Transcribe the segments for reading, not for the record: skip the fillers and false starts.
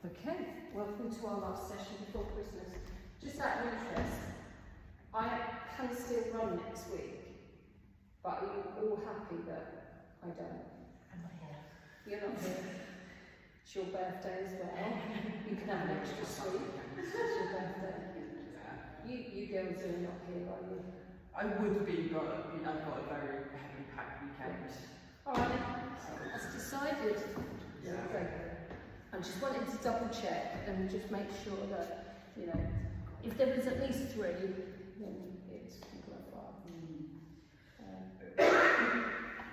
Okay, welcome to our last session before Christmas. Just out of interest, I can still run next week, but are you all happy that I don't? I'm not here. You're not here. It's your birthday as well. You can have an extra sweet. It's your birthday. You girls are not here, are you? I would be, but I've got a very heavily packed weekend. Alright, that's decided. Yeah. Okay. I just wanted to double check and just make sure that, you know, if there was at least 3, then it's clarified.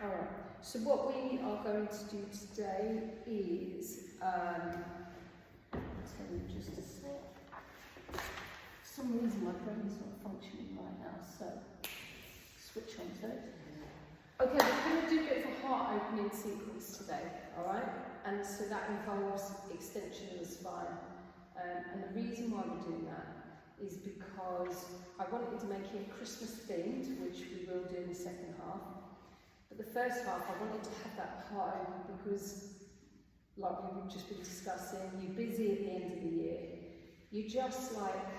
Alright, so what we are going to do today is, I'll tell you just a sec. For some reason my brain's not functioning right now, so switch on to it. Okay, we're going to do a bit of a heart opening sequence today, alright? And so that involves extension of the spine. And the reason why we're doing that is because I wanted to make it Christmas themed, which we will do in the second half. But the first half, I wanted to have that heart open because, like we've just been discussing, you're busy at the end of the year. You just like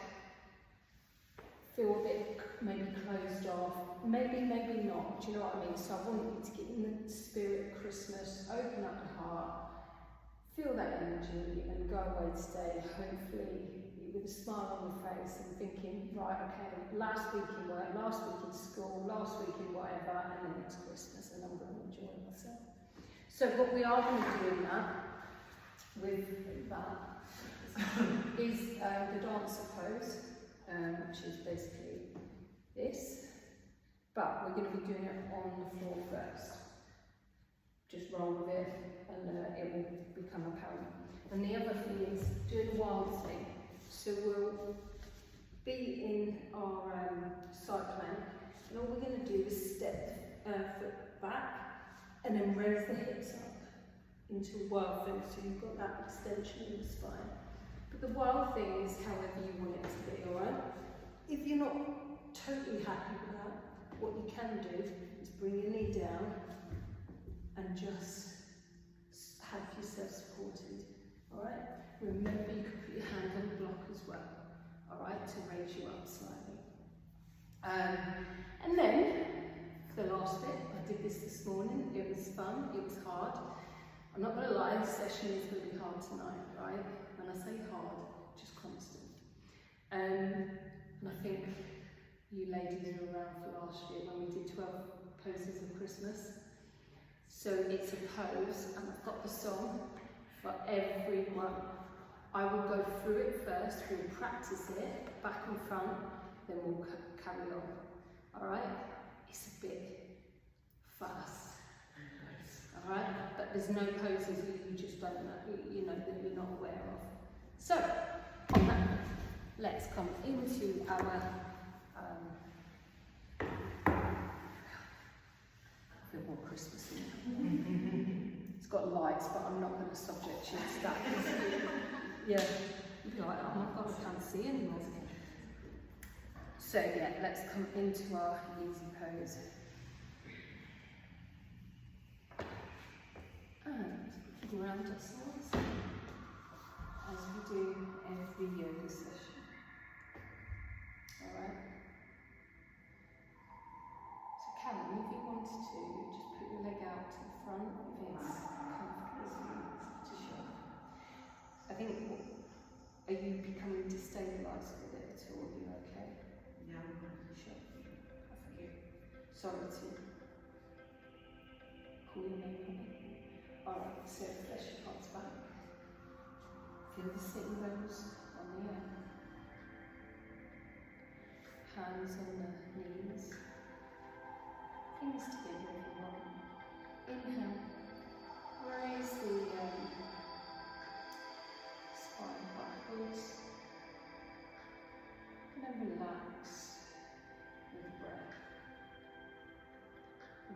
feel a bit maybe closed off, maybe not, do you know what I mean? So I want you to get in the spirit of Christmas, open up your heart, feel that energy and go away today, hopefully with a smile on your face and thinking, right, okay, last week in work, last week in school, last week in whatever, and then it's Christmas and I'm going to enjoy myself. So what we are going to do in that, with that, is the dancer pose. Which is basically this, but we're going to be doing it on the floor first. Just roll with it and it will become apparent. And the other thing is doing the wild thing. So we'll be in our side plank and all we're going to do is step foot back and then raise the hips up into a wild thing so you've got that extension in the spine. But the wild thing is however you want it to be, alright? If you're not totally happy with that, what you can do is bring your knee down and just have yourself supported, alright? Remember you can put your hand on the block as well, alright, to raise you up slightly. And then, for the last bit, I did this morning, it was fun, it was hard. I'm not going to lie, this session is going to be hard tonight, right? When I say hard, just constant. And I think you ladies were around for last year when we did 12 poses of Christmas. So it's a pose, and I've got the song for everyone. I will go through it first, we'll practice it, back and front, then we'll carry on. Alright? It's a bit fast. Alright, but there's no poses that you just don't know, you know, that you're not aware of. So, on that, let's come into our, a bit more Christmas in It's got lights, but I'm not going to subject you to that. Yeah, you'd be like, oh my God, I can't see anymore. So yeah, let's come into our easy pose. And ground ourselves as we do every yoga session. Alright? So Callum, if you wanted to, just put your leg out to the front if it's comfortable to show. I think, are you becoming destabilised with it at all? Are you okay? Yeah, I'm good. Sure. I forgive. Sorry to call your name on it. Alright, so flesh your parts back. Feel the sitting bones on the air. Hands on the knees. Fingers together if you want. Inhale. Raise the spine backwards. And then relax with the breath.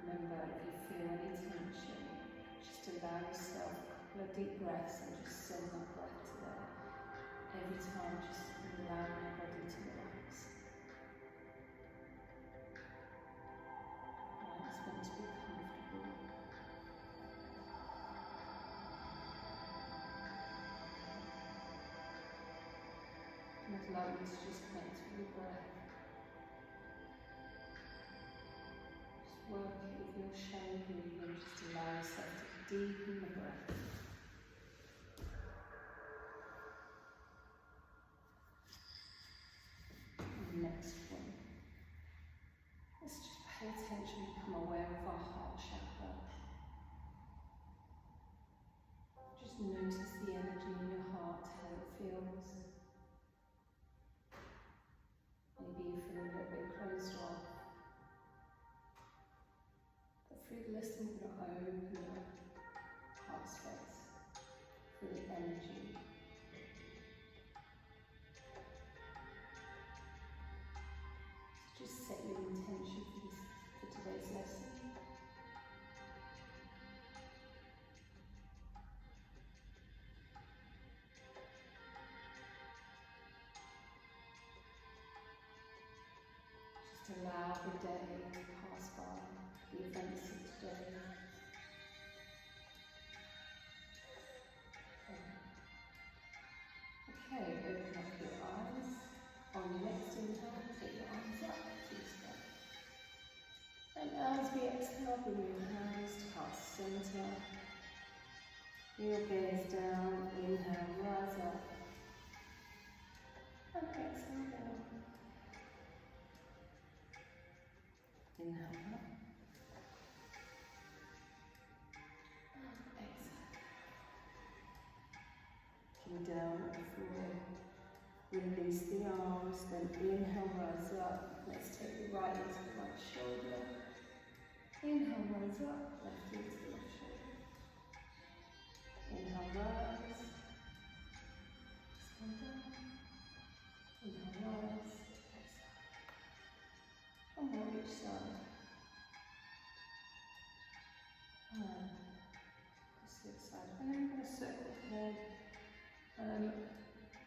Remember, if you feel any tension, just allow yourself a couple of deep breaths and just send that breath to there. Every time, just allow your body to relax. Right, it's meant to be comfortable. lungs, just connect with your breath. Just work it with your shallow breathing, just allow yourself to deepen the breath. And the next one. Let's just pay attention, become aware of our heart chakra. Just notice the energy in your heart, how it feels. Maybe you feel a little bit closed off. But through the lesson, we're going to open your heart space for the energy. Just set your intention for today's lesson. Just allow the day to pass by, the events of today. Okay, open up your eyes. On your next inhale, take your arms up to the sky. And as we exhale, bring your hands to heart center. Your gaze down, inhale, rise up. And exhale down. Inhale up. And exhale. Come down at the floor. Release the arms, then inhale, rise up. Let's take the right into the right shoulder. Inhale, rise up, left into the left shoulder. Inhale, rise. Exhale down. Inhale, rise. Exhale. One more each side. And this side. And then I'm going to circle the head.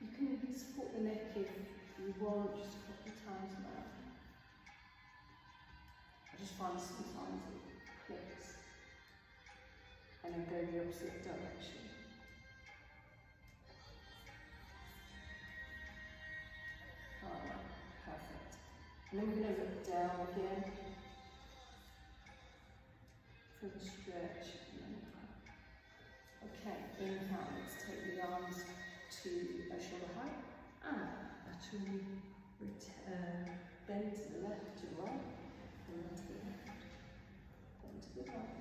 You can support the neck if you want, just a couple of times now. I just find sometimes it clicks and then go the opposite direction. Alright, perfect. And then we're going to look down again for the stretch. Okay, inhale, let's take the arms to shoulder height and actually bend to the left to the right and then to the left, then to the right.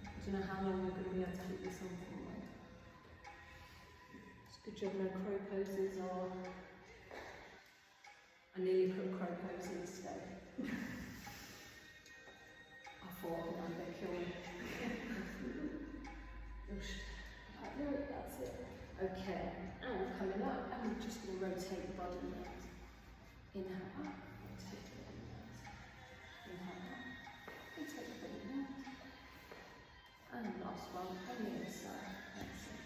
I don't know how long we're going to be able to keep this on for. It's a good job no crow poses or I nearly put crow pose in today. I thought I'd get killed. No, that's it. Okay, and we're coming up, and we're just going to rotate the body now. Inhale up, rotate the body now. Inhale up, rotate the body now. And last one, on the other side. That's it.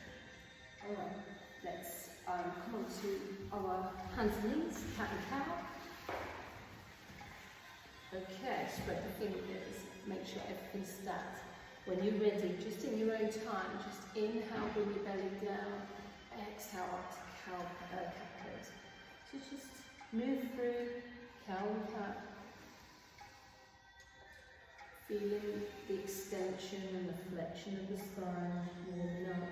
Alright, let's come on to our hands and knees, cat and cow. Okay, spread the fingers, make sure everything's stacked. When you're ready, just in your own time, just inhale, bring your belly down, exhale up to cat pose. So just move through cow and cat, feeling the extension and the flexion of the spine, warming up.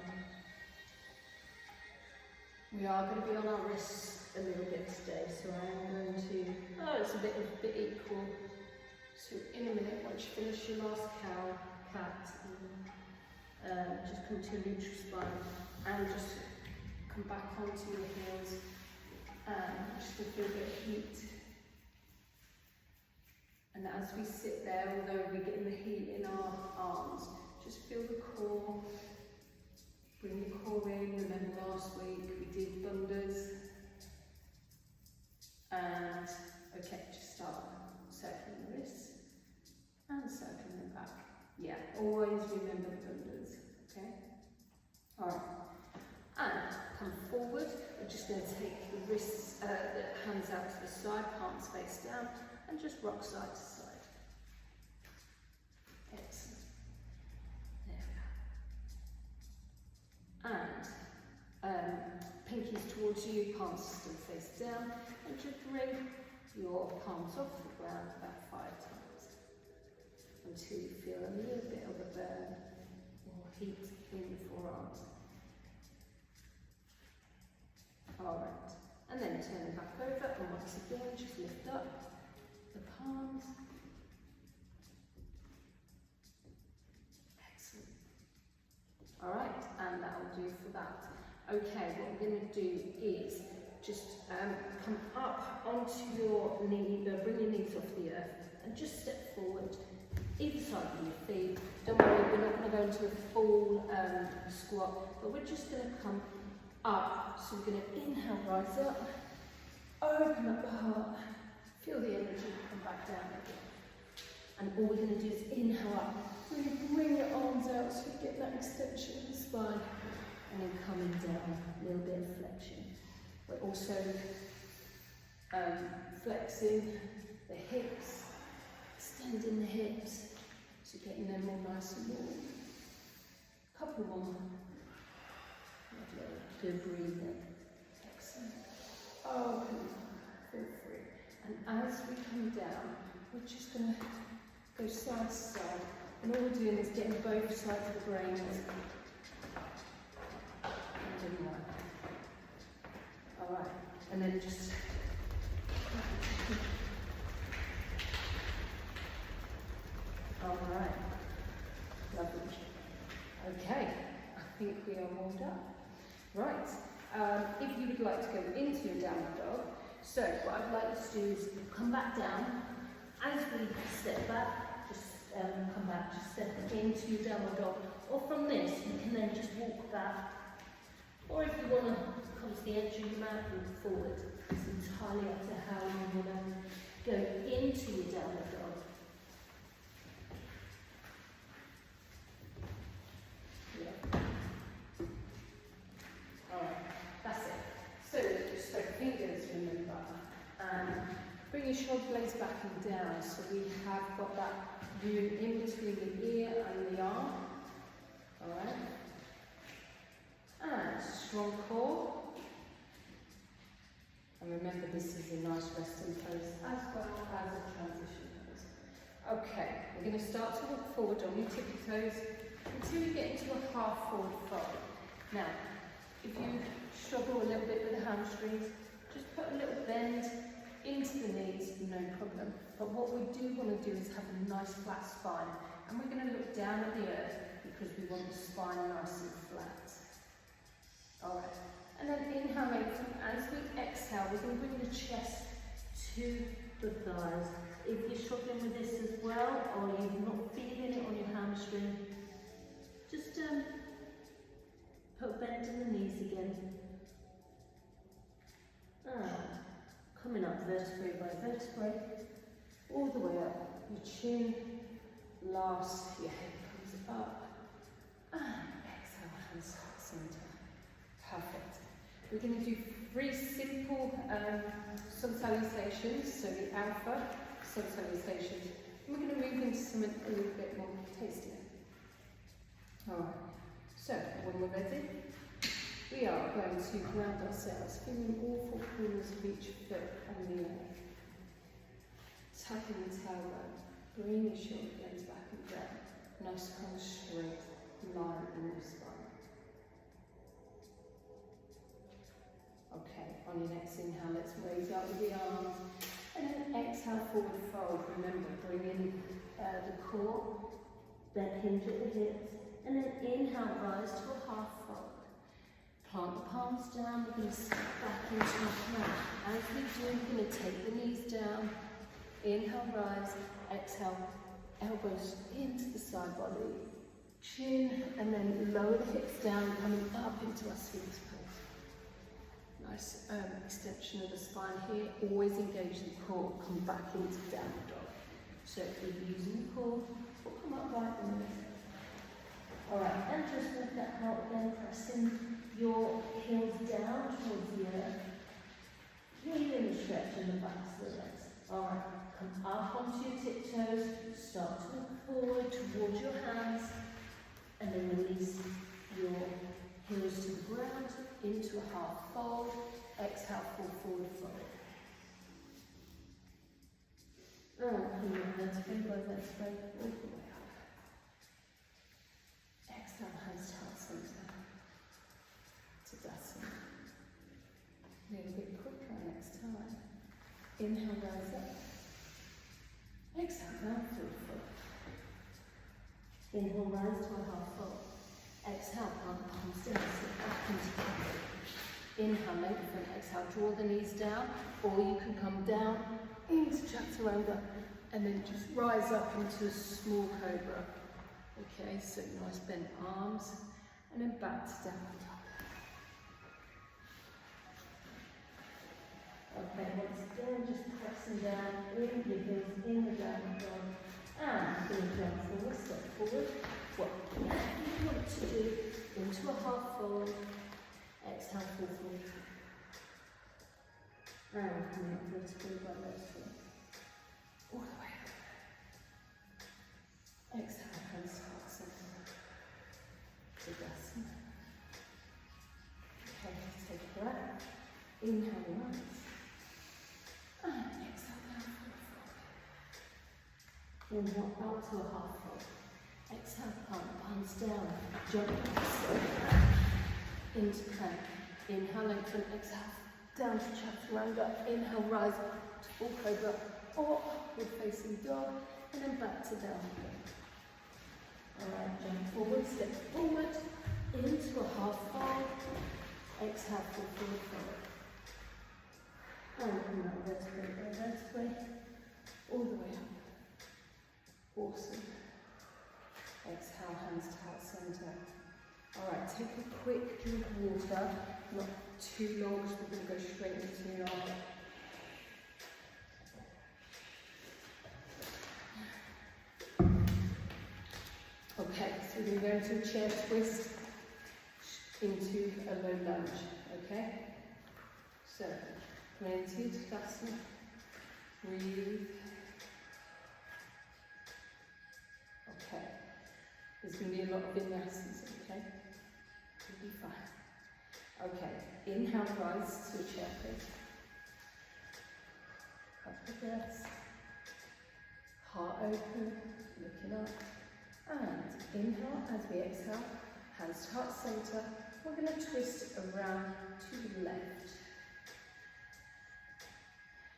We are going to be on our wrists a little bit today, so I'm going to, it's a bit equal. So in a minute, once you finish your last cat, just come to a neutral spine and just come back onto your heels and just to feel a bit of heat. And as we sit there, although we're getting the heat in our arms, just feel the core. Bring the core in. Remember last week we did thunders. And okay, just start circling the wrists and circling them back. Yeah, always remember the thunders, okay? Alright, and come forward. We're just going to take the wrists, the hands out to the side, palms face down, and just rock side to side. Excellent. There we go. And pinkies towards towards you, palms still face down, and just bring your palms off the ground about 5 times until you feel a little bit of a burn or heat in the forearms. Alright, and then turn it back over, and once again just lift up the palms. Excellent. Alright, and that will do for that. Okay, what we're going to do is just come up onto your knee, bring your knees off the earth, and just step forward, either side of your feet. Don't worry, we're not going to go into a full squat, but we're just going to come up. So we're going to inhale, rise up, open up the heart, feel the energy come back down again. And all we're going to do is inhale up, really bring your arms out so you get that extension of the spine. And then coming down, a little bit of flexion. We're also flexing the hips, extending the hips, so getting them all nice and warm. Couple more. Lovely. Good breathing. Excellent. Open, feel free. And as we come down, we're just going to go side to side. And all we're doing is getting both sides of the brain. Alright, and then just alright, lovely. Okay, I think we are warmed up. Right, if you would like to go into your downward dog, so what I'd like you to do is come back down. As we step back, just come back, just step into your downward dog. Or from this, you can then just walk back. Or if you want to come to the edge of your mat, move forward. It's entirely up to how you want to go into your downward dog. Yeah. Alright, that's it. So just spread fingers, remember. And bring your shoulder blades back and down. So we have got that room in between the ear and the arm. Alright. And strong core. And remember, this is a nice resting pose as well as a transition pose. Okay, we're going to start to walk forward on your tippy toes until you get into a half forward fold. Now, if you struggle a little bit with the hamstrings, just put a little bend into the knees, no problem. But what we do want to do is have a nice flat spine. And we're going to look down at the earth because we want the spine nice and flat. Alright, and then inhale, as we exhale, we're going to bring the chest to the thighs. If you're struggling with this as well, or you're not feeling it on your hamstring, just put a bend in the knees again. And coming up vertebrae by vertebrae, all the way up. Your chin, last, your head comes up, and exhale, hands heart center. Perfect. We're going to do 3 simple sun salutations, so the alpha sun salutations. And we're going to move into something a little bit more tastier. Alright, so when we're ready, we are going to ground ourselves, feeling all 4 corners of each foot on the earth. Tapping the tailbone, bring your shoulder blades back and down. Nice kind of straight line in your spine. Okay, on your next inhale, let's raise up with the arms. And then exhale, forward fold. Remember, bring in the core, then hinge at the hips. And then inhale, rise to a half fold. Plant the palms down, we're going to step back into our plank. As we do, we're going to take the knees down. Inhale, rise, exhale, elbows into the side body. Chin, and then lower the hips down, coming up into our Sphinx pose. Nice extension of the spine here. Always engage the core, come back into downward dog. So if you're using the core, we'll come up right in the middle. Alright, and just work that out again, pressing your heels down towards the earth. Feeling the stretch in the backs of the legs. Alright, come up onto your tiptoes, start to look forward towards your hands, and then release your Heels to the ground, into a half fold. Exhale, fall forward fold. And come your vertebrae by vertebrae all the way up. Exhale, hands to heart center. Tadasana. A little bit quicker next time. Inhale, rise up. Exhale, down forward fold. Inhale, rise to a half fold. Exhale, palms down, sit back into plank. Inhale, lengthen. Exhale, draw the knees down, or you can come down into chaturanga and then just rise up into a small cobra. Okay, so nice bent arms, and then back to downward dog. Okay, once again, just pressing down in your heels in the downward dog, and then down forward, step forward. What you want to do, into a half fold, exhale, fall forward. And coming up vertebrae by vertebrae. All the way up. Exhale, hands to heart center. Tadasana. Okay, take a breath. Inhale, rise. And exhale, down forward fold. Inhale, out to a half fold. Exhale, palms down. Jump up, into plank. Inhale, lengthen, exhale. Down to chaturanga. Inhale, rise to full cobra or upward facing dog, and then back to downward dog. Alright, jump forward, step forward, into a half fold. Exhale, full forward fold. And come out vertebrae by vertebrae, all the way up. Awesome. Exhale, hands to heart center. Alright, take a quick drink of water, not too long because we're going to go straight into the arm. Okay, so we're going to go into a chair twist into a low lunge, okay? So, plenty of Tadasana, breathe. Okay, there's going to be a lot of vinyasas, okay? You'll be fine. Okay, inhale, rise to a chair pose. Couple of breaths. Heart open, looking up. And inhale as we exhale, hands to heart center. We're going to twist around to the left.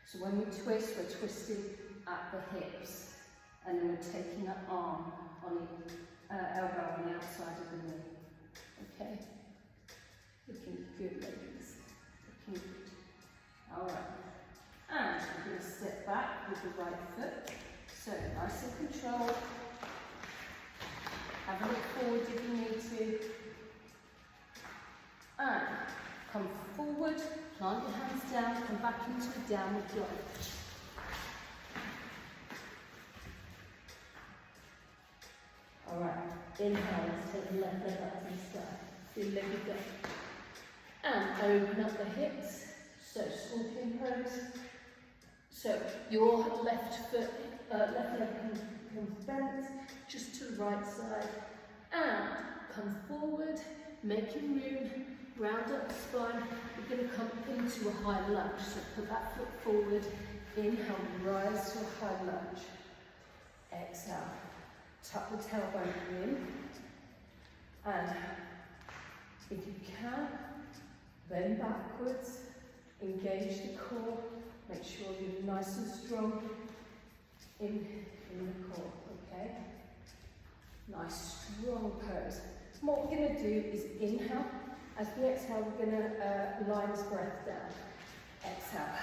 So when we twist, we're twisting at the hips. And then we're taking an arm on the elbow on the outside of the knee. Okay? Looking good, ladies. Looking good. Alright. And we're going to step back with the right foot. So, nice and controlled. Have a look forward if you need to. And come forward, plant your hands down, come back into a downward dog. Alright, inhale, let's take the left leg up to the sky. Feel leg go. And open up the hips. So scorpion pose. So your left foot, left leg comes bent, just to the right side. And come forward, making room, round up the spine. We're going to come into a high lunge. So put that foot forward, inhale, rise to a high lunge. Exhale. Tuck the tailbone in, and if you can, bend backwards, engage the core, make sure you're nice and strong in the core, okay? Nice strong pose. And what we're going to do is inhale. As we exhale, we're going to line this breath down. Exhale.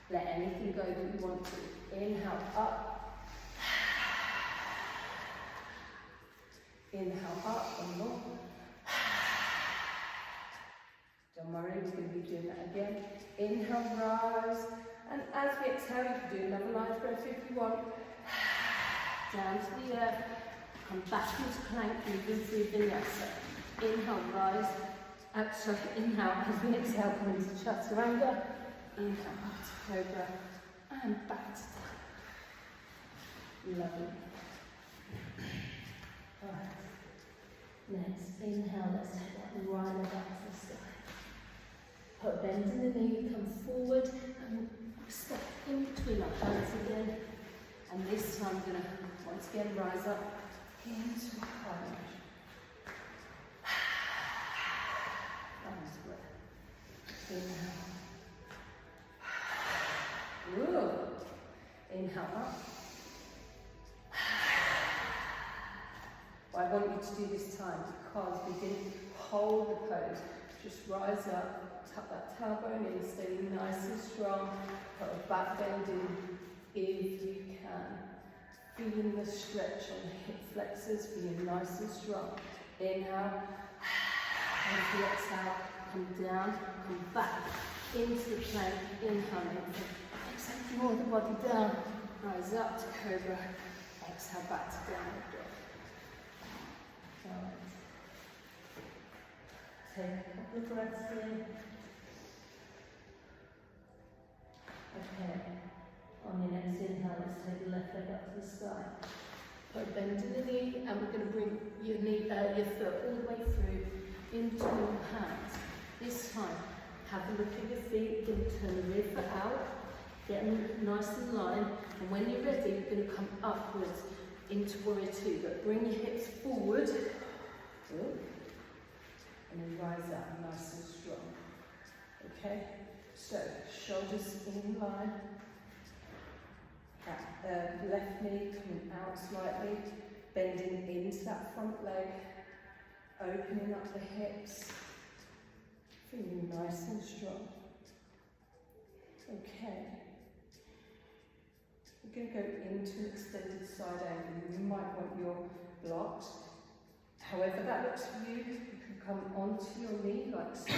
Let anything go that you want to. Inhale up. Inhale up, one more. Don't worry, we're going to be doing that again. Inhale, rise. And as we exhale, you can do another line breath if you want. Down to the earth. Come back into plank, moving through vinyasa. Inhale, rise. Sorry, inhale as we exhale, come into chaturanga. Inhale, up to cobra. And back to down. Lovely. Alright. Next, inhale, let's take that right leg up to the sky. Put a bend in the knee, come forward and step in between our hands again. And this time we're going to once again rise up into a plunge. Nice breath. Inhale. Whoa. Inhale up. I want you to do this time because we didn't hold the pose. Just rise up, tuck that tailbone in, stay nice and strong. Put a back bend in if you can. Feeling the stretch on the hip flexors, feeling nice and strong. Inhale, and if you exhale, come down, come back into the plank. Inhale, exhale, draw the body down. Rise up to cobra. Exhale, back to downward dog. Right. Take a couple of breaths in. Okay. On your next inhale, let's take the left leg up to the sky. Put bend in the knee, and we're going to bring your knee, your foot all the way through into your hands. This time, have a look at your feet. You're going to turn the rear foot out, get them nice in line, and when you're ready, you're going to come upwards into warrior two, but bring your hips forward. Good. And then rise up nice and strong. Okay? So, shoulders in line. Left knee coming out slightly, bending into that front leg, opening up the hips, feeling nice and strong. Okay. We're going to go into an extended side angle. You might want your blocks. However that looks for you, you can come onto your knee like so,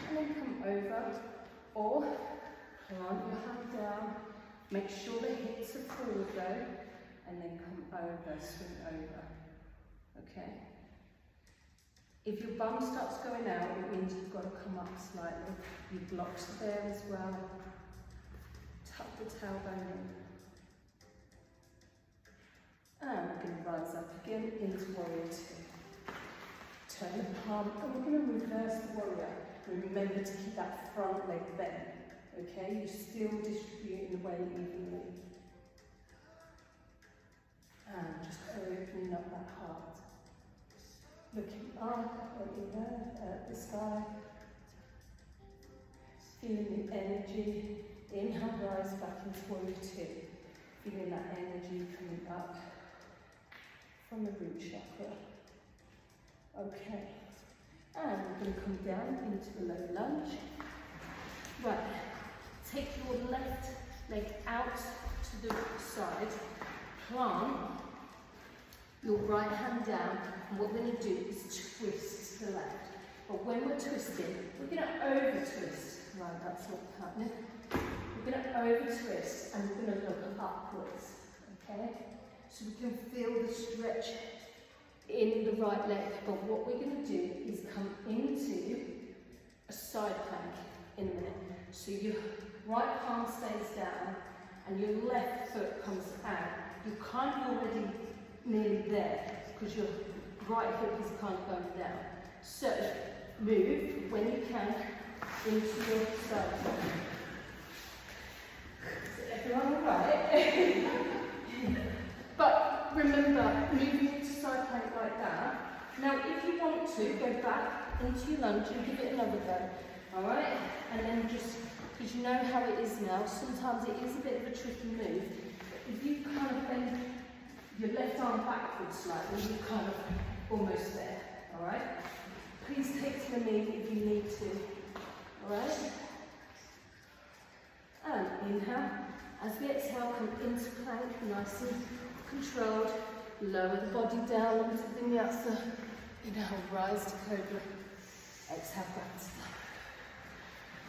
and then come over, or plant your hand down. Make sure the hips are forward though, and then come over, swing over. Okay? If your bum starts going out, it means you've got to come up slightly. Your blocks are there as well. Tuck the tailbone in. And we're going to rise up again into warrior two. Turn the palm, and we're going to reverse the warrior. Remember to keep that front leg bent. Okay, you're still distributing the weight evenly. And just opening up that heart. Looking up at the sky. Feeling the energy. Inhale, rise back into warrior two. Feeling that energy coming up from the root chakra. Okay. And we're going to come down into the low lunge. Right. Take your left leg out to the side, plant your right hand down, and what we're going to do is twist to the left. But when we're twisting, we're going to over twist. Right, that's what's happening. We're going to over twist and we're going to look upwards. Okay? So we can feel the stretch in the right leg. But what we're going to do is come into a side plank in a minute. So your right palm stays down and your left foot comes out. You're kind of already nearly there because your right hip is kind of going down. So move when you can into your side plank. Is everyone alright? But remember, moving into side plank like that. Now if you want to, go back into your lunge and give it another go. Alright? And then just, because you know how it is now, sometimes it is a bit of a tricky move. But if you kind of bend your left arm backwards slightly, you're kind of almost there. Alright? Please take to the knee if you need to. Alright? And inhale. As we exhale, come into plank, nice and controlled. Lower the body down onto the vinyasa. Inhale, rise to cobra. Exhale, back to down.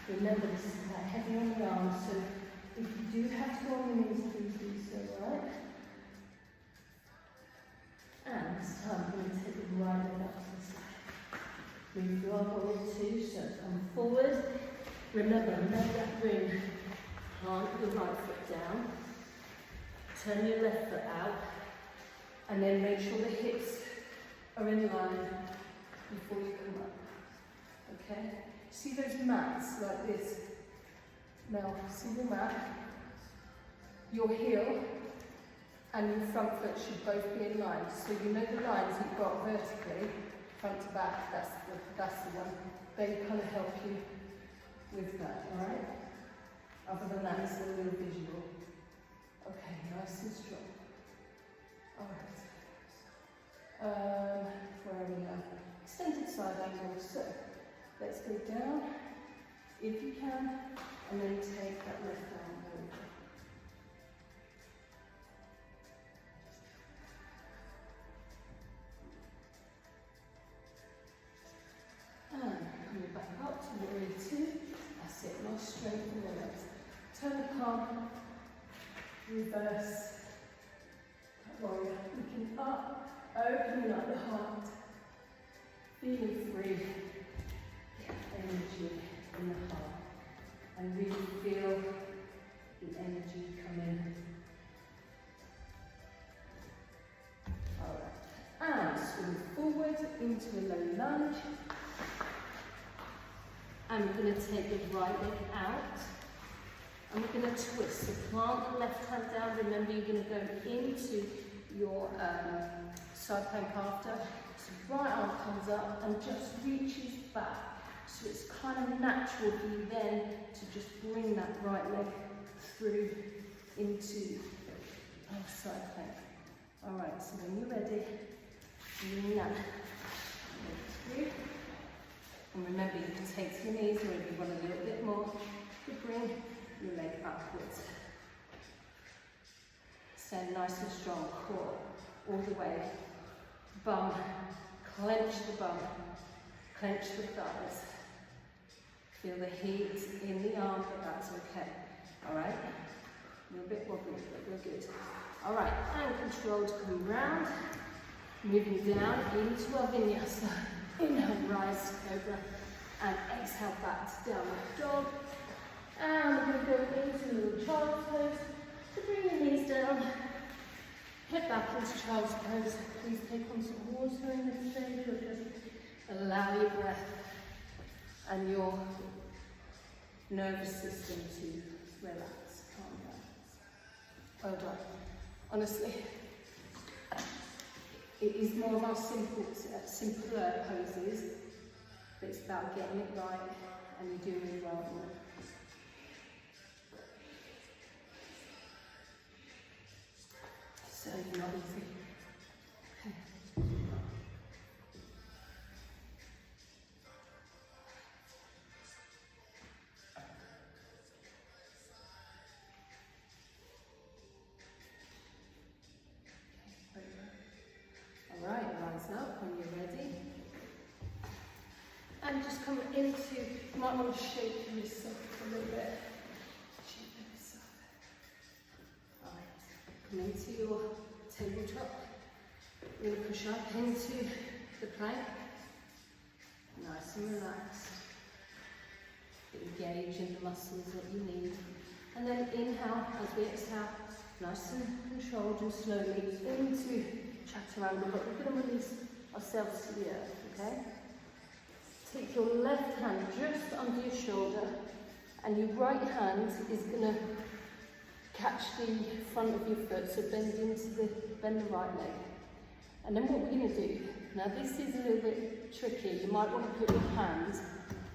Remember, this is quite heavy on the arms, so if you do have to go on your knees, please do so, right? And this time, we're going to take the right leg up to the side. Move your warrior two, so come forward. Remember, make that ring. Plant your right foot down. Turn your left foot out. And then make sure the hips are in line before you come up. Okay? See those mats like this? Now, see the mat? Your heel and your front foot should both be in line. So you know the lines you've got vertically, front to back, that's the one. They kind of help you with that, alright? Other than that, it's a little visual. Okay, nice and strong. Alright. Where are we now? Extended side angle. So, let's go down, if you can, and then take that left arm over. And coming back up to warrior two. That's it, nice strength in the legs. Turn the palm, reverse. Warrior, looking up, opening up the heart, feeling free, energy in the heart, and really feel the energy come in. Alright, and swing forward into a low lunge, and we're going to take the right leg out. And we're going to twist. So plant the left hand down. Remember, you're going to go into your side plank after. So right arm comes up and just reaches back. So it's kind of natural for you then to just bring that right leg through into our side plank. Alright, so when you're ready, bring that leg through. And remember, you can take to your knees, or if you want a little bit more, you bring your leg upwards. Stand nice and strong, core all the way. Bum, clench the bum, clench the thighs. Feel the heat in the arm, but that's okay. Alright? A little bit wobbly, but we're good. Alright, and control to come round. Moving down into our vinyasa. Inhale, rise to cobra. And exhale back to downward dog. And we're going to go into little child's pose. So bring your knees down, head back into child's pose. Please take on some water in this stage, or just allow your breath and your nervous system to relax, calm down. Well done. Honestly, it is more of our simpler poses, but it's about getting it right, and you're doing really well on it. So not easy. All right, rise up when you're ready. And just come into, you might want to shake yourself a little bit. Shake yourself. All right, come into your tabletop. You're going to push up into the plank. Nice and relaxed. Engage in the muscles that you need. And then inhale as we exhale. Nice and controlled and slowly into chaturanga, but we're going to release ourselves to the earth, okay? Take your left hand just under your shoulder, and your right hand is going to catch the front of your foot, so bend the right leg. And then what we're going to do, now this is a little bit tricky, you might want to put your hands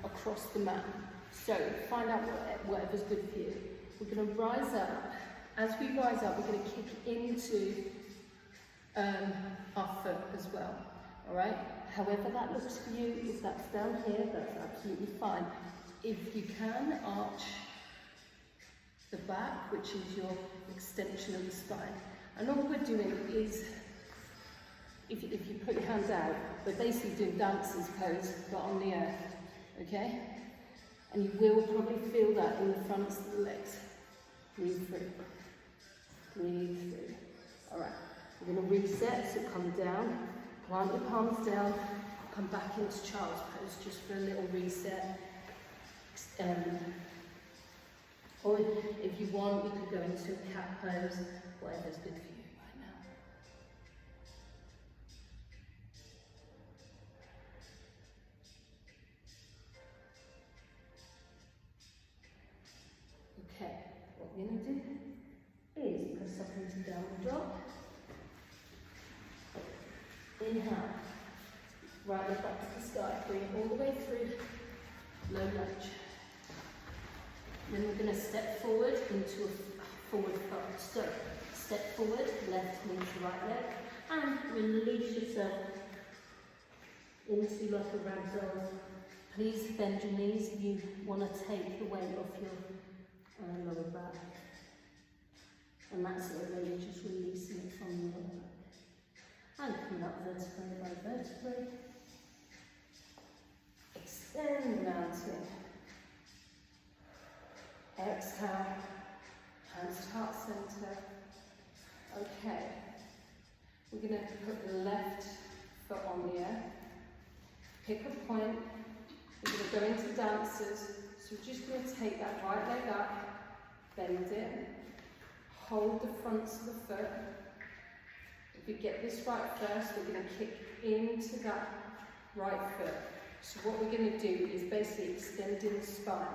across the mat. So find out whatever's good for you. We're going to rise up. As we rise up, we're going to kick into our foot as well, all right? However that looks for you, if that's down here, that's absolutely fine. If you can, arch the back, which is your extension of the spine. And all we're doing is, if you put your hands out, we're basically doing dancer's pose, but on the earth, okay? And you will probably feel that in the fronts of the legs. Breathe through. Breathe through. All right, we're going to reset, so come down, plant your palms down, come back into child's pose just for a little reset. Or if you want, you could go into a cat pose, whatever's good for you right now. inhale. Right leg back to the sky, bring it all the way through. Low lunge. Then we're going to step forward into a forward fold. So, step forward, left knee to right leg, and release yourself into like a ragdoll. Please bend your knees if you want to take the weight off your lower back. And that's it, really, just releasing it from the lower back. And coming up vertebrae by vertebrae. Extend the mountain. Exhale, hands to heart centre. Okay, we're going to put the left foot on the air. Pick a point. We're going to go into dancers. So we're just going to take that right leg up, bend it, hold the fronts of the foot. If you get this right first, we're going to kick into that right foot. So what we're going to do is basically extending the spine.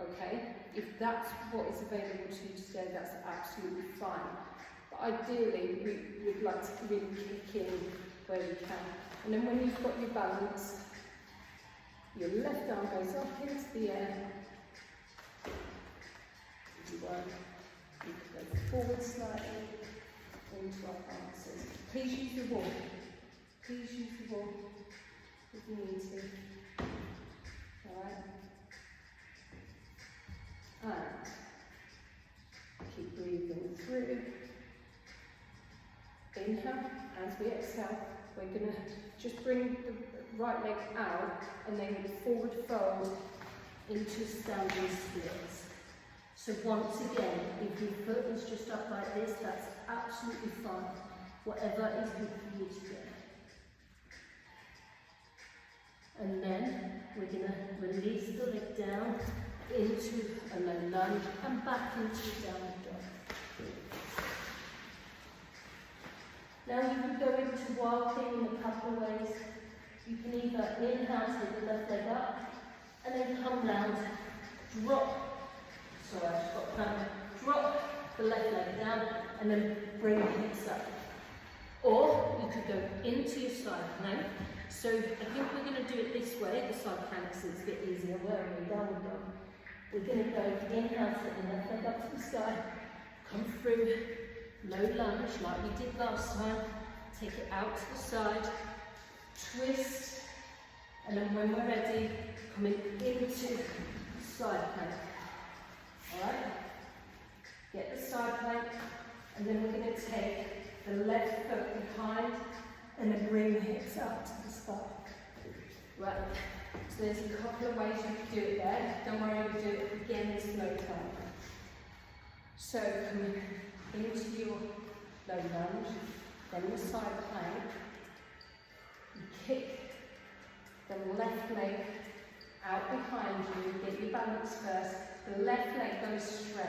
Okay? If that's what is available to you today, that's absolutely fine. But ideally, we'd like to really kick in where we can. And then when you've got your balance, your left arm goes up into the air. If you want, you can go forward slightly into our balances. Please use the wall. Please use the wall if you need to. Alright? And keep breathing through. Inhale, as we exhale, we're going to just bring the right leg out and then forward fold into standing splits. So once again, if your foot is just up like this, that's absolutely fine. Whatever is good for you today. And then we're going to release the leg down into a low lunge and back into downward dog. Now you can go into walking in a couple of ways. You can either inhale, take the left leg up, and then come down, drop. Sorry, I just got plank. Drop the left leg down, and then bring the hips up. Or you could go into your side plank. So I think we're going to do it this way. The side plank is a bit easier. Where are we? Downward dog. We're going to go inhale, take the left leg up to the sky, come through, low lunge like we did last time, take it out to the side, twist, and then when we're ready, coming into side plank. Alright? Get the side plank, and then we're going to take the left foot behind, and then bring the hips up to the sky. Right. So there's a couple of ways you can do it there. Don't worry, we'll do it again in slow time. So coming into your low lunge, then the side plank. You kick the left leg out behind you, get your balance first. The left leg goes straight.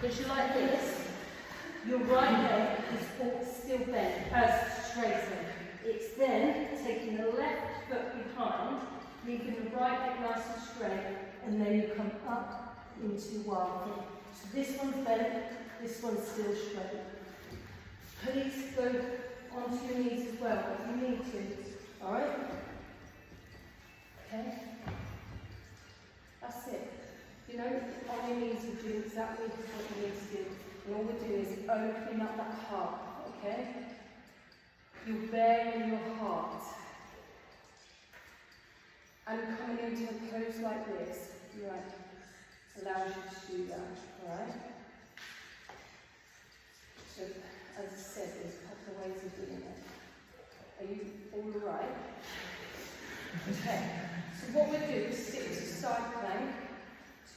Because you're like this, your right leg is still bent, straightened. It's then taking the left foot behind, leaving the right leg nice and straight, and then you come up into walking. So this one's bent, this one's still straight. Please go onto your knees as well if you need to. Alright? Okay? That's it. You know, on your knees we're doing exactly what you need to do. And all we're doing is opening up that heart, okay? You're bearing your heart. And coming into a pose like this, right, allows you to do that, alright? So, as I said, there's a couple of ways of doing it. Are you all alright? Okay, so what we'll do is stick to side plank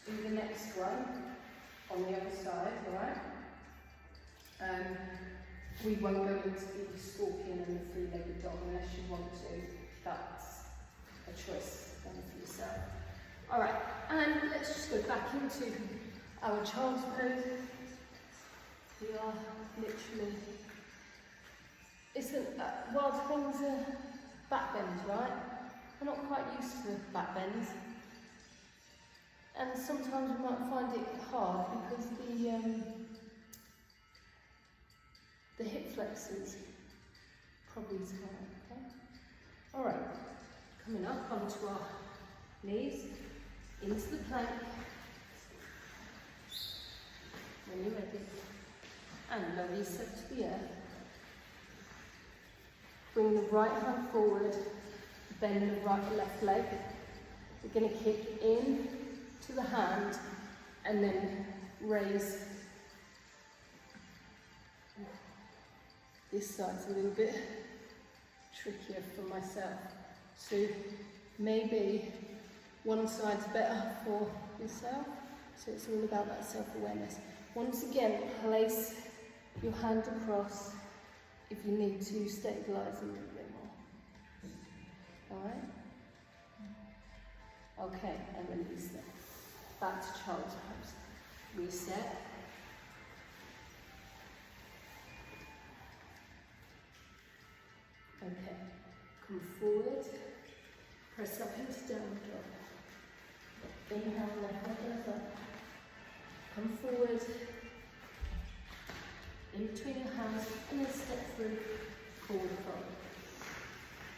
to do the next one on the other side, alright? We won't go into the scorpion and the three-legged dog unless you want to. That's a choice then for yourself. Alright, and let's just go back into our child's pose. We are literally, wild things are back bends, right? We're not quite used to back bends. And sometimes we might find it hard because the hip flexors probably tight, okay? Alright, coming up onto our knees, into the plank. When you're ready. And lower yourself to the earth. Bring the right hand forward, bend the left leg. We're going to kick in to the hand and then raise. This side's a little bit trickier for myself. So maybe one side's better for yourself. So it's all about that self-awareness. Once again, place your hand across if you need to stabilise a little bit more. Alright? Okay, and release that. Back to child's pose. Reset. Okay, come forward. Press up into downward dog. Inhale, left leg goes up. Come forward. In between your hands, and then step through, forward fold.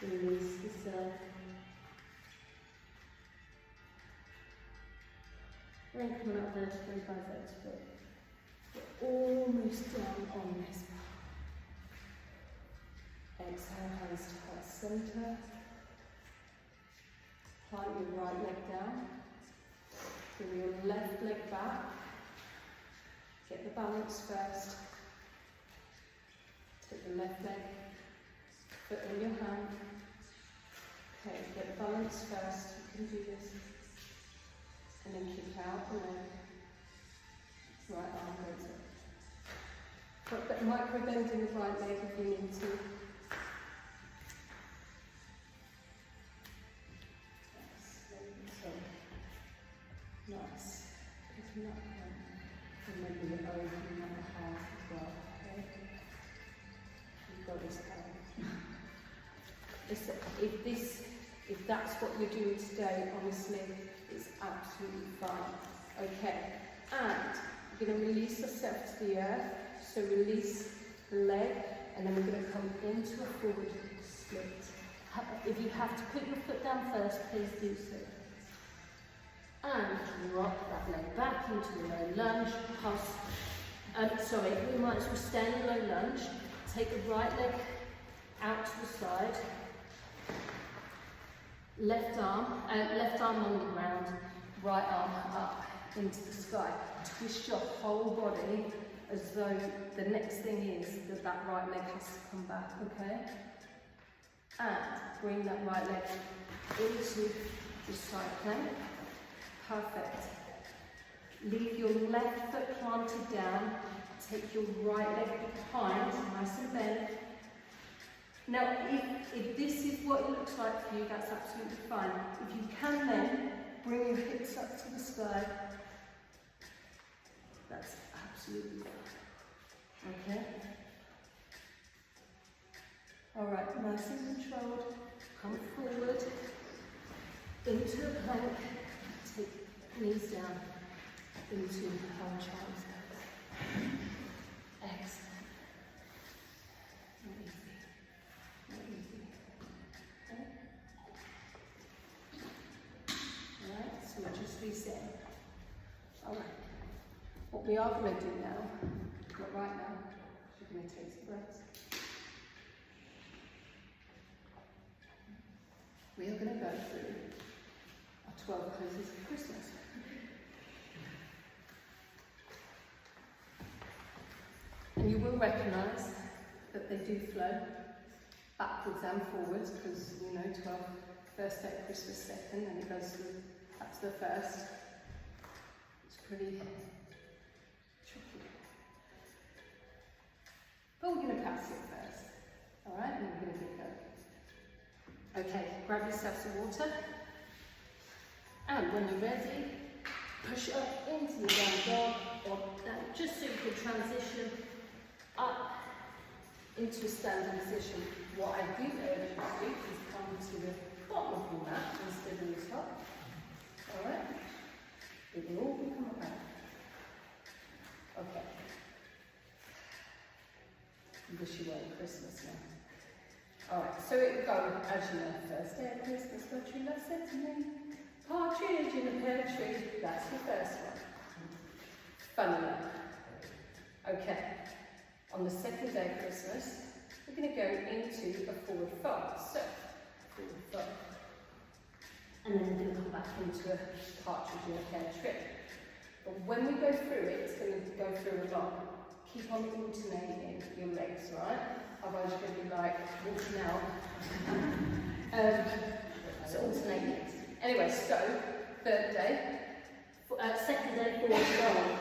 Release the self. Then coming up vertebrae by vertebrae. We're almost down on this part. Exhale, hands to heart centre. Plant your right leg down. Bring your left leg back. Get the balance first. Take the left leg, foot in your hand. Okay, get the balance first. You can do this. And then kick out and then right arm goes up. But micro bend in the right leg if you need to. Nice. Picking up and maybe you're opening up the heart as well. Okay? You've got this going. If that's what you're doing today, honestly, it's absolutely fine. Okay, and we're going to release yourself to the earth. So release the leg, and then we're going to come into a forward split. If you have to put your foot down first, please do so. And rock that leg back into a low lunge. We might as well stay in a low lunge. Take the right leg out to the side. Left arm on the ground, right arm up into the sky. Twist your whole body as though the next thing is that right leg has to come back, okay? And bring that right leg into the side plank. Perfect. Leave your left foot planted down. Take your right leg behind, nice and bent. Now, if this is what it looks like for you, that's absolutely fine. If you can then, bring your hips up to the sky. That's absolutely fine. Okay? Alright, nice and controlled. Come forward. Into a plank. Take knees down. Into our child's pose. Excellent. Reset. Alright. What we are going to do now, not right now, we're going to take some breaths. We are going to go through our 12 poses of Christmas. And you will recognise that they do flow backwards and forwards because, 12, first day of Christmas, second, and it goes through. That's the first. It's pretty tricky. But we're going to pass it first. Alright, and we're going to get going. Okay, grab yourself some water. And when you're ready, push up into the down dog, or just so you can transition up into a standing position. What I do urge you to do is come to the bottom of your mat instead of the top. Alright? It will all become a back. Okay. Alright, so it would go, as you know, first day of Christmas, my true love said to me, partridge in a pear tree, that's the first one. Funny enough. Okay, on the second day of Christmas, we're going to go into a forward fold. So, forward fold. And then we're going to come back into a partridge in a pear tree. But when we go through it, it's going to go through a lot. Keep on alternating your legs, right? Otherwise you're going to be like walking out. So alternate legs. Anyway, so third day. Second day forward fold.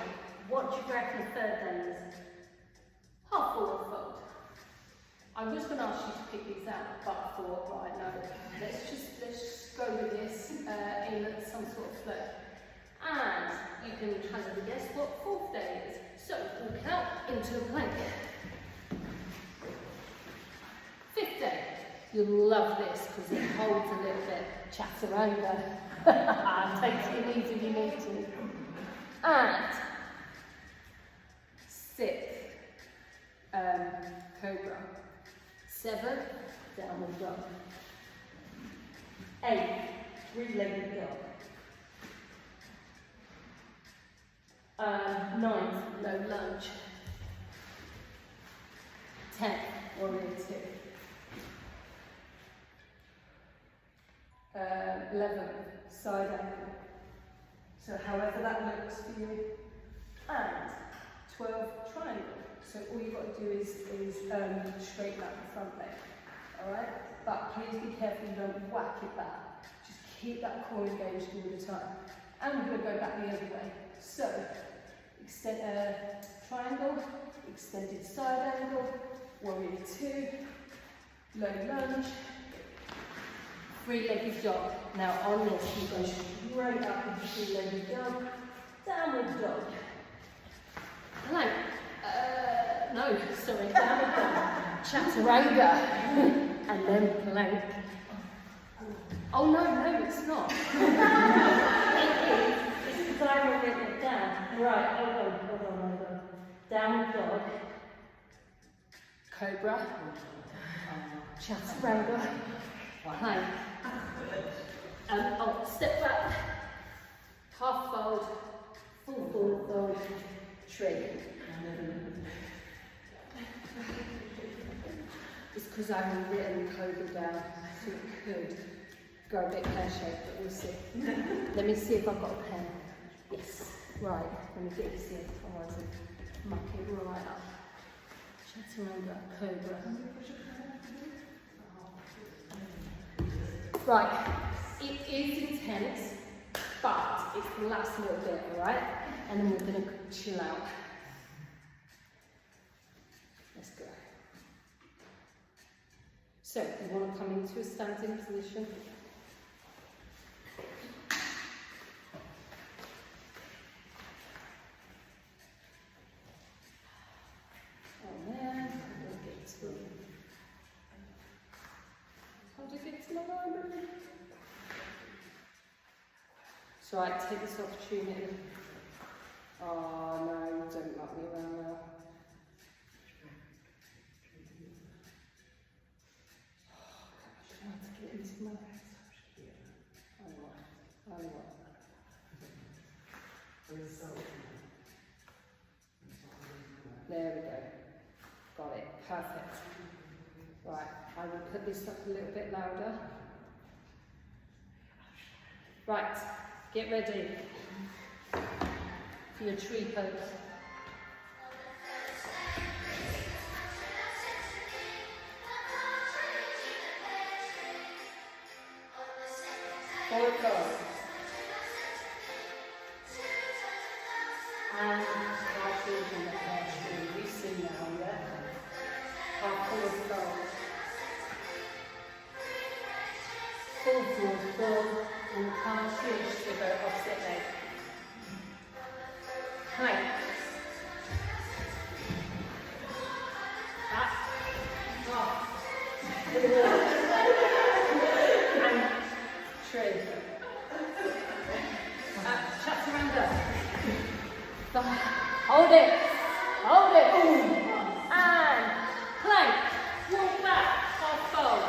What do you reckon the third day is? Half forward fold. I was going to ask you to pick these out, but I thought, right, no, let's just go with this in some sort of flow. And you can hazard a guess what fourth day is. So walk out into a plank. Fifth day. You'll love this because it holds a little bit chaturanga. Take it easy if you need to. And sixth, cobra. 7, downward dog. 8, three-legged dog. 9, No lunge. 10, warrior 2. 11, side angle. So however that looks for you. And 12, triangle. So all you've got to do is straighten up the front leg. Alright? But please be careful you don't whack it back. Just keep that core engaged all the time. And we're going to go back the other way. So, extend, triangle, extended side angle, warrior 2, low lunge, three-legged dog. Now on this, you go straight up into three-legged dog, downward dog. Plank. No, sorry, downward dog. Chaturanga. And then plank. Oh no, it's not. it is. It's because I haven't written it down. Right, hold on. Downward dog. Cobra. Chaturanga. Plank. Step back. Half fold. Full forward fold. Tree. It's because I haven't written cobra down, so it could go a bit pear-shaped, but we'll see. Let me see if I've got a pen. Yes. Right, let me get this in, otherwise I'll muck it right up. Chaturanga, cobra. Right, it is intense, but it's the last little bit, alright? And then we're going to chill out. Let's go. So, you want to come into a standing position. And then, we'll get to how to get to my library. So I take this opportunity. Oh no, don't knock me around now. How to get into my There we go. Got it. Perfect. Right, I will put this up a little bit louder. Right, get ready for your tree pose. Forward fold. And partridge in the pear tree. We see now, yeah? Half forward fold. Full forward fold. And the partridge to the opposite leg. Plank. Back. Off. And tree. Chaturanga. Hold it. Hold it. And plank. Walk back. Half fold.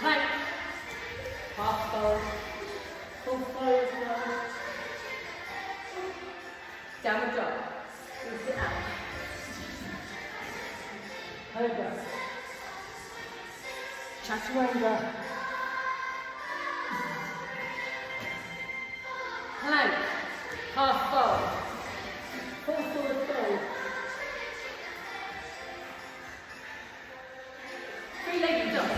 Plank. Half fold. Full forward fold. Downward dog. Squeeze it out. Cobra. Chaturanga. Plank. Half fold. Full forward fold. Three-legged dog.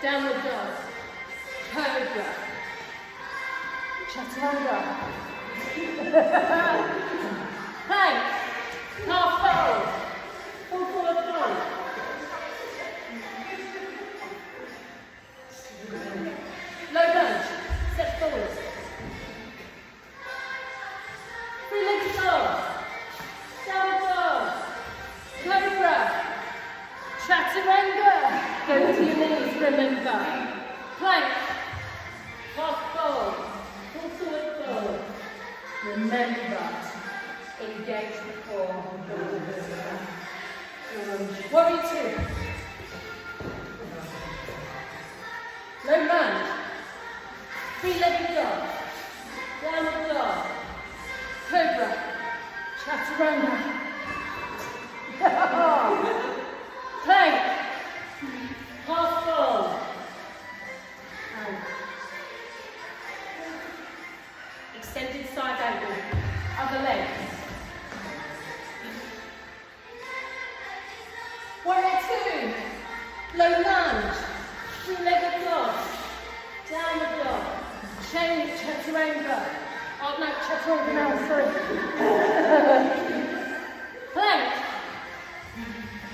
Downward dog. Cobra. Chaturanga. Plank. Half fold. Full forward fold. Low lunge. Step forward. Three-legged dog. Downward dog. Cobra. Chaturanga. Go to your knees, remember. Plank. Half fold. Full forward fold. Remember. Engage the core. Warrior two. Low lunge. Three-legged dog. Downward dog. Cobra. Chaturanga. Plank. Half fold. And extended side angle. Other leg. Warrior two. Low lunge. Three-legged dog. Downward dog. Chain chaturanga. Oh no, chaturanga now, sorry. Plank.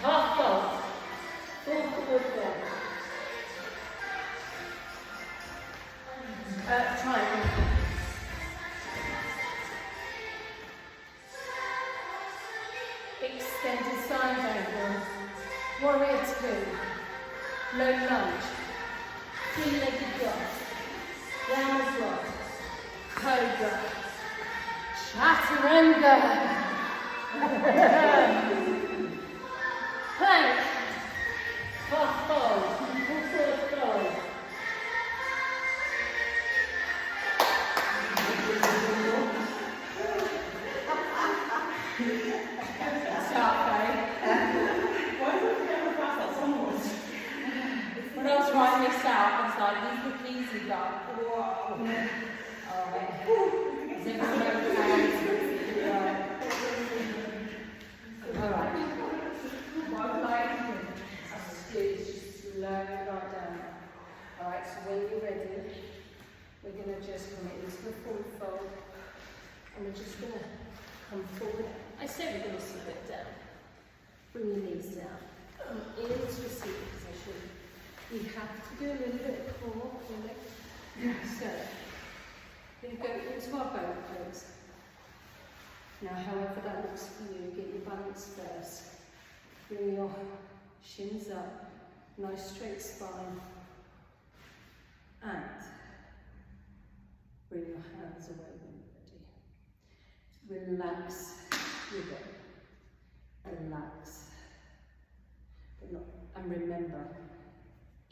Half fold. Full forward fold. Triangle. Extended side angle. Warrior two. Low lunge. Three-legged dog. Downward dog. Cobra. Chaturanga. Plank. Half fold. Full forward fold. Start, Why did I forget how fast that song was? when I was writing this out, I was like, these look easy, but whoa. Alright. Is everyone okay? Alright. One leg. Squeeze, slow right down. Alright, so when you're ready, we're going to just come into the forward fold. And we're just going to come forward. I said we're going to sit it down. Bring your knees down. Come into a seated position. You have to do a little bit of core work. So, we're going to go into our boat pose. Now, however that looks for you, get your balance first. Bring your shins up, nice straight spine, and bring your hands away when you're ready. Relax your body. Relax. But not, and remember,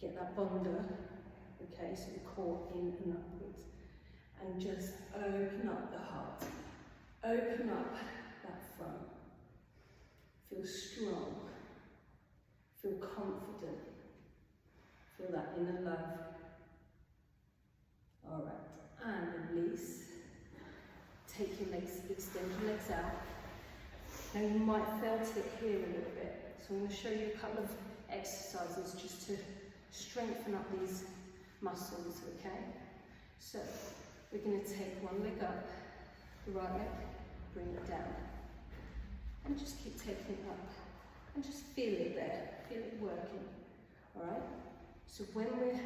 get that bunda, okay, so the core in and upwards. And just open up the heart. Open up that front. Feel strong. Feel confident. Feel that inner love. Alright, and release. Take your legs, extend your legs out. Now you might felt it here a little bit. So I'm going to show you a couple of exercises just to strengthen up these muscles, okay? So we're going to take one leg up, the right leg, bring it down. And just keep taking it up. And just feel it there, feel it working, alright? So when we're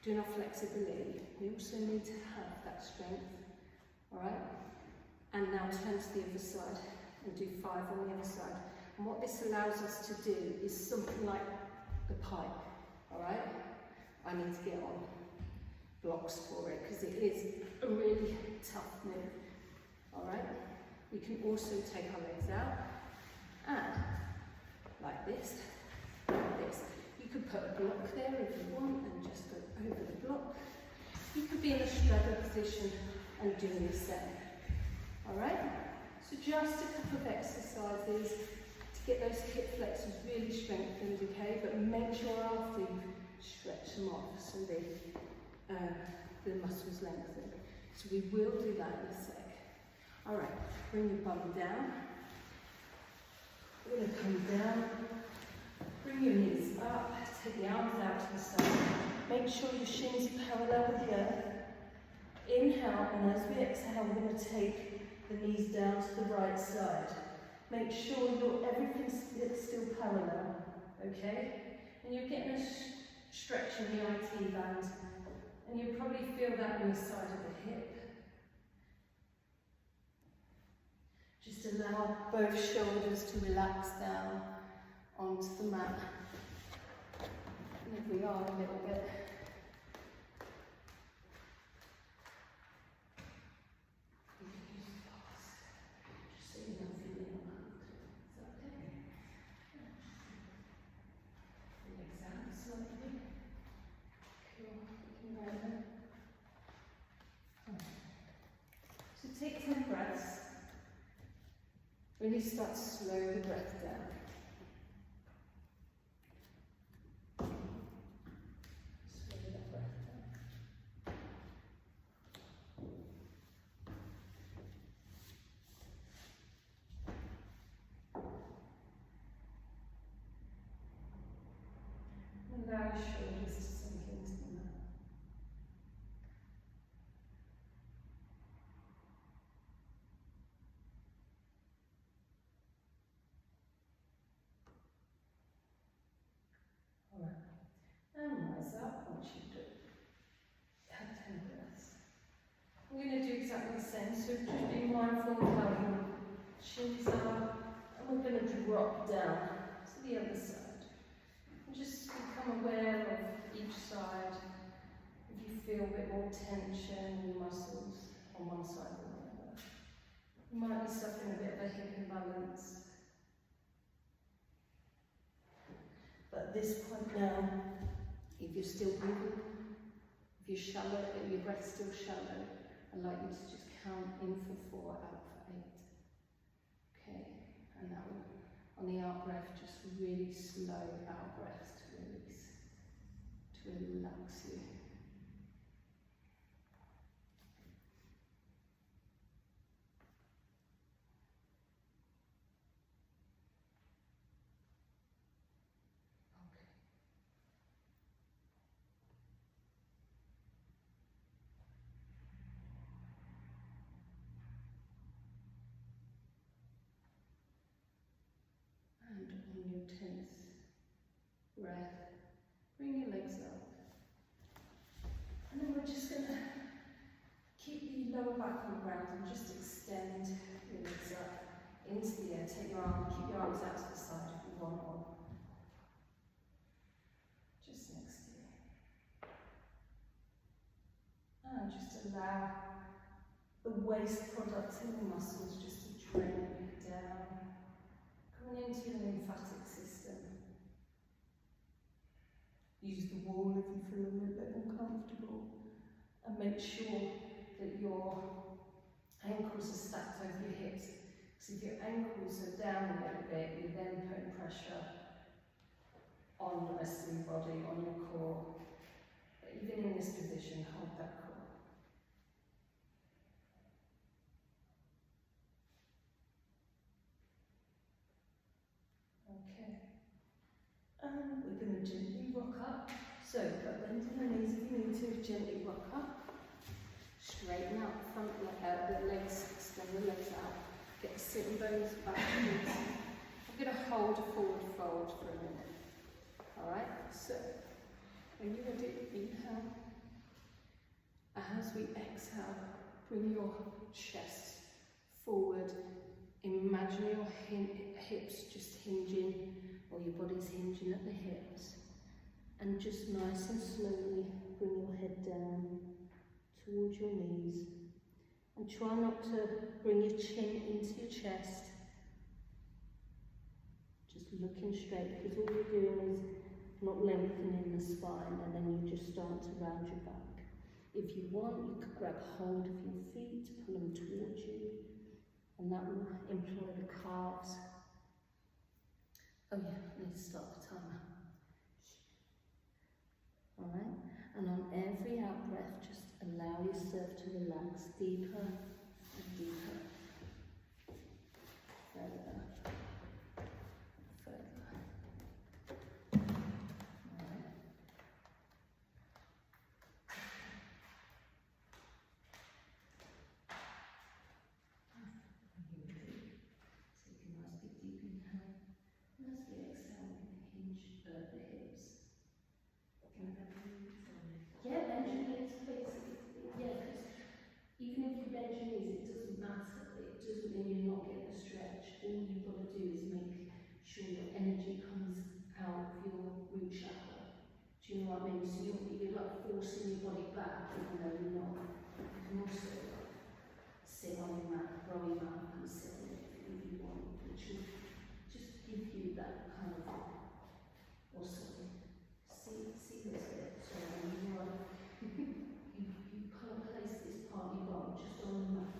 doing our flexibility, we also need to have that strength, alright? And now turn to the other side and do 5 on the other side. And what this allows us to do is something like the pipe, alright? I need to get on blocks for it because it is a really tough move, alright? We can also take our legs out could put a block there if you want and just go over the block. You could be in a straddle position and do the same. Alright? So just a couple of exercises to get those hip flexors really strengthened, okay? But make sure after you stretch them off so the muscles lengthen. So we will do that in a sec. Alright, bring your bum down. We're going to come down. Bring your knees up. Take the arms out to the side. Make sure your shins parallel with the earth. Inhale, and as we exhale, we're going to take the knees down to the right side. Make sure everything's still parallel, okay? And you're getting a stretch in the IT band, and you'll probably feel that on the side of the hip. Just allow both shoulders to relax down onto the mat. And if we are a little bit. Just so you're not feeling uncomfortable. Is that okay? Legs out slightly. Cool. Looking right there. So take 10 breaths. Really start to slow the breath down. Slow the breath down. Allow your shoulders to sink into the mat. Alright, and rise up once you've had 10 breaths. We're going to do exactly the same, so just be mindful of how your shins are, and we're going to drop down to the other side. And just become aware of each side. If you feel a bit more tension in your muscles on one side than the other. You might be suffering a bit of a hip imbalance. But at this point now, if you're still breathing, if you're shallow, if your breath's still shallow, I'd like you to just count in for 4, out for 8. Okay, and now on the out breath, just really slow out breath to release, to relax you. And on your 10th breath, bring your legs up. And then we're just going to keep the lower back on the ground and just extend your legs up into the air. Take your arm, keep your arms out to the side if you want one. Just next to you. And just allow the waste products in the muscles just to drain down. Coming into your lymphatic system. Use the wall if you feel a little bit uncomfortable. And make sure that your ankles are stacked over your hips. Because if your ankles are down a little bit, you're then putting pressure on the rest of your body, on your core. But even in this position, hold that core. Okay, and we're going to gently rock up. So, bend in the knees if you need to, gently rock up. Straighten out the front the legs, extend the legs out. Get the sitting bones back. I'm going to hold a forward fold for a minute. Alright, so, when you're ready, inhale. As we exhale, bring your chest forward. Imagine your hips just hinging, or your body's hinging at the hips. And just nice and slowly bring your head down towards your knees. And try not to bring your chin into your chest. Just looking straight, because all you're doing is not lengthening the spine, and then you just start to round your back. If you want, you could grab hold of your feet, pull them towards you, and that will employ the calves. Oh yeah, I need to start the timer. Alright, and on every out breath, just allow yourself to relax deeper and deeper. Further. Further. Alright. Take a nice big deep inhale. Nicely exhale, we can hinge the hips. Yeah, bend your knees, basically. Yeah, because even if you bend your knees, it doesn't matter. It doesn't mean you're not getting a stretch. All you've got to do is make sure your energy comes out of your root chakra. Do you know what I mean? So you're like forcing your body back, even though you're not. You can also sit on your mat, roll your mat and sit on it if you want, which will just give you that kind of also see this bit. So when you are you kind of place this part of your bum just on the mat.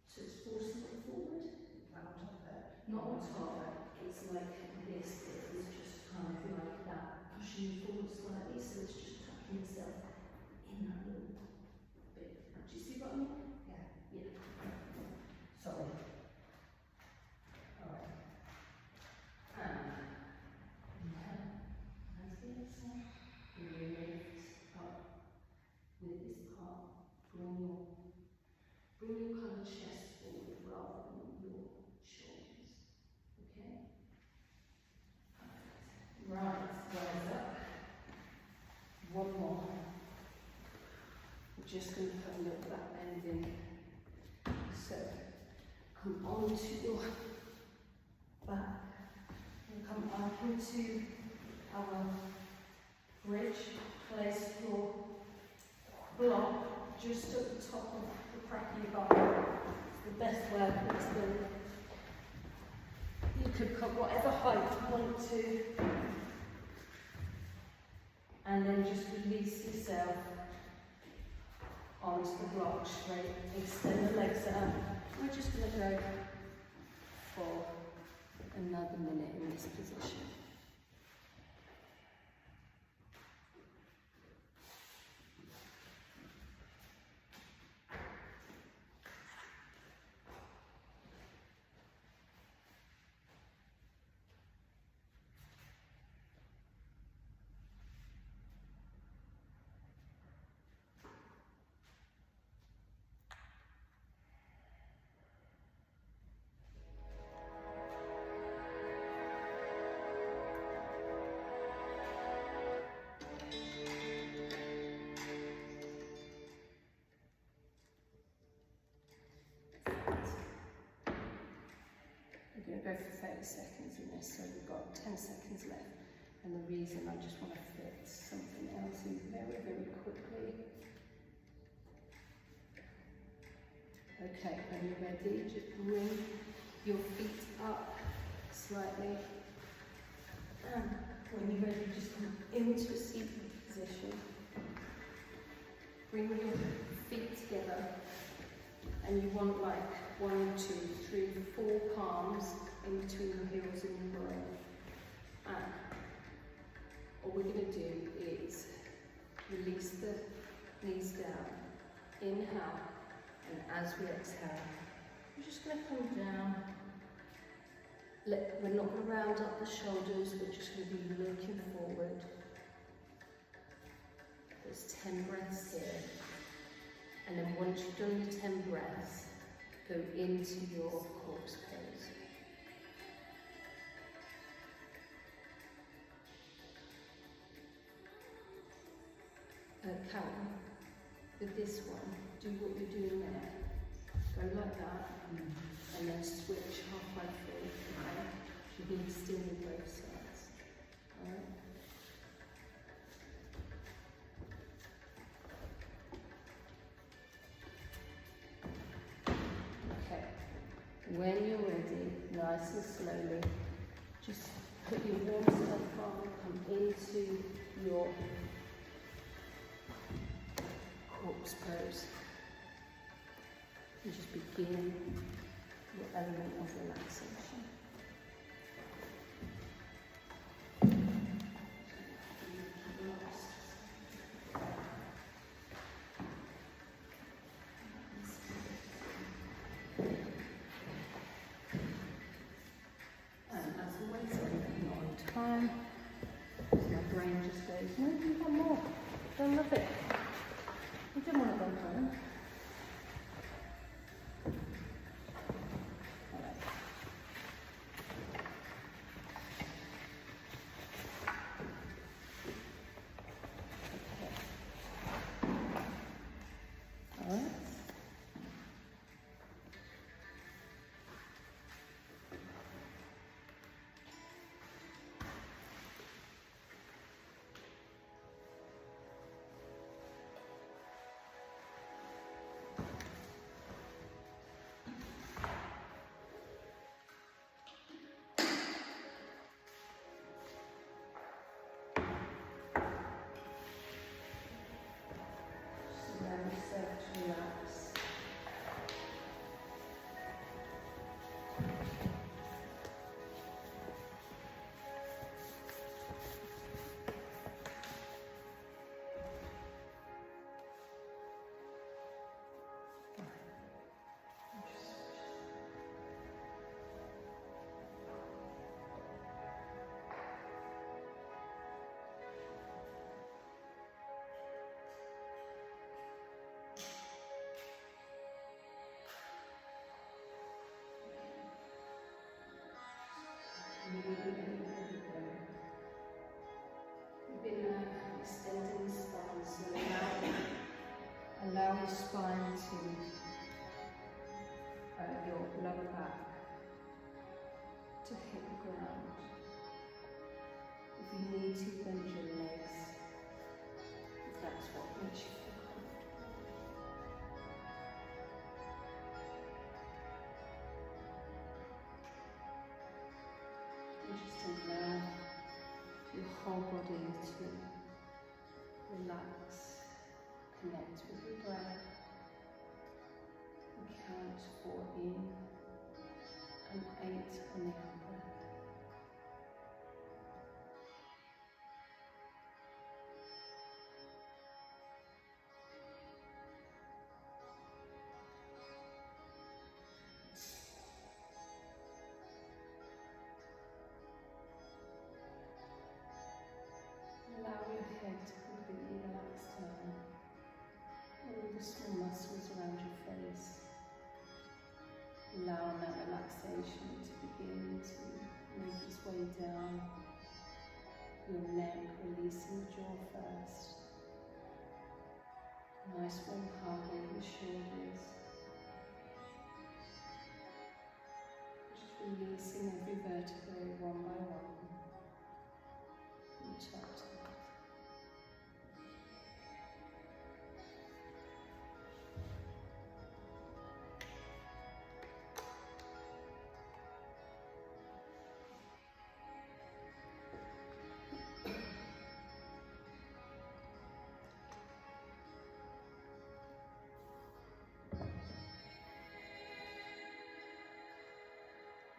So it's forcing it forward. Not on top there. Not on top. It's like this bit is just kind of like that, pushing you forward slightly, so it's just tucking itself in that little bit. Do you see what I mean? Yeah. Yeah. Sorry. Alright. And inhale. Nicely exhale. You lift up with this part. Bring your kind of chest forward rather than your shoulders. Okay? Right, rise up. One more. We're just going to put a little back bend in. So, come onto your back and come up into our bridge. Place your block just at the top of the crack of your bum. It's the best way it's been. You could cut whatever height you want to. And then just release yourself onto the block straight. Extend the legs out. We're just going to go for another minute in this position. We're going to go for 30 seconds in this, so we've got 10 seconds left. And the reason I just want to fit something else in very, very quickly. Okay, when you're ready, just bring your feet up slightly. And when you're ready, just come into a seated position. Bring your feet together. And you want like 1, 2, 3, 4 palms in between your heels and your groin. And what we're going to do is release the knees down. Inhale, and as we exhale, we're just going to come down. We're not going to round up the shoulders, we're just going to be looking forward. There's 10 breaths here. And then once you've done your 10 breaths, go into your corpse pose. Karen, with this one, do what you're doing there. Go like that, and then switch halfway through. Okay? You're being still on both sides. Alright? When you're ready, nice and slowly, just Put your warm stuff on, come into your corpse pose. And just begin your element of relaxation. And as always, everything on time. My brain just goes, no, you want more. Don't love it. You don't want to go home. To relax. You've been extending the spine, so allow your spine to your lower back to hit the ground. If you need to, bend your legs, if that's what makes you feel comfortable. And just allow your whole body to relax, connect with your breath, and count 4 in and 8 on the out breath. Allow your head to completely relax down. All the small muscles around your face. Allowing that relaxation to begin to make its way down your neck, releasing the jaw first. Nice warm hug over the shoulders. Just releasing every vertebrae one by one. From top to bottom.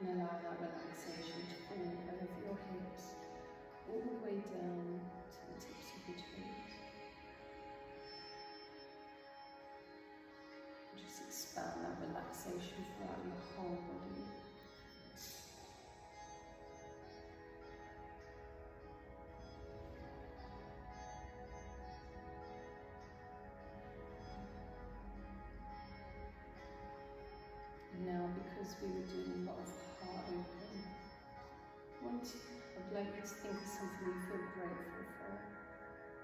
And allow that relaxation to fall over your hips, all the way down to the tips of your toes. And just expand that relaxation throughout your whole body. And now, because we were doing a lot of heart open, I'd like you to think of something you feel grateful for,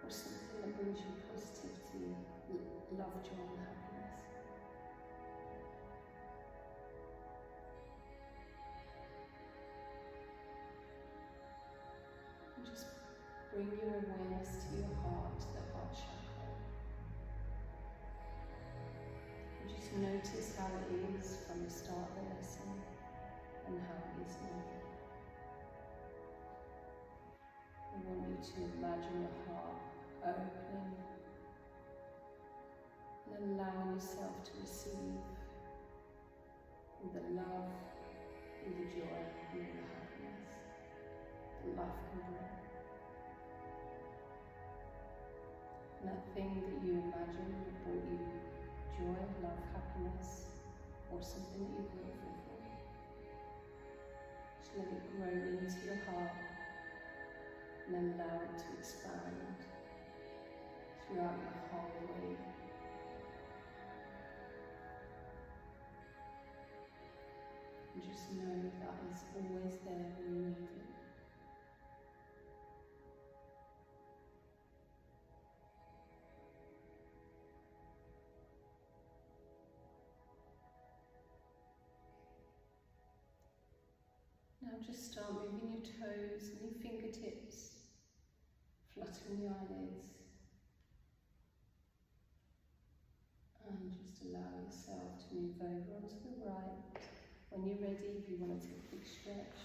or something that brings you positivity, love, joy and happiness. And just bring your awareness to your heart, the heart chakra. And just notice how it is from the start of the lesson and how it is now. to imagine your heart opening and allowing yourself to receive all the love, all the joy, all the happiness that life can bring. And that thing that you imagine that brought you joy, love, happiness, or something that you're grateful for, just let it grow into your heart and then allow it to expand throughout your whole body. And just know that is always there when you need it. Now just start moving your toes and your fingertips, fluttering the eyelids, and just allow yourself to move over onto the right. When you're ready, if you want to take a big stretch,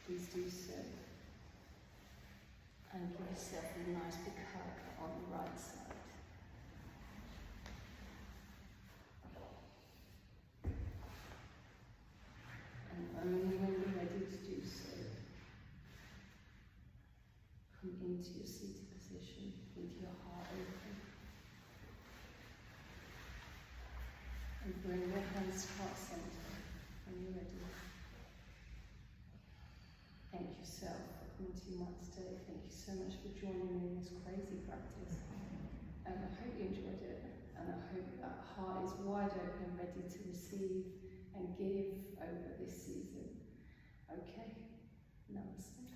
please do so. And give yourself a nice big hug on the right side. And only when you're ready to do so, come into your seated position with your heart open. And bring your hands to heart center when you're ready. Thank yourself for coming to your mat today. Thank you so much for joining me in this crazy practice. And I hope you enjoyed it. And I hope that heart is wide open, ready to receive and give over this season. Okay? Namaste.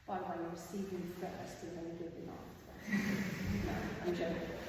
By the way, you're receiving first and then giving after. No, I'm joking.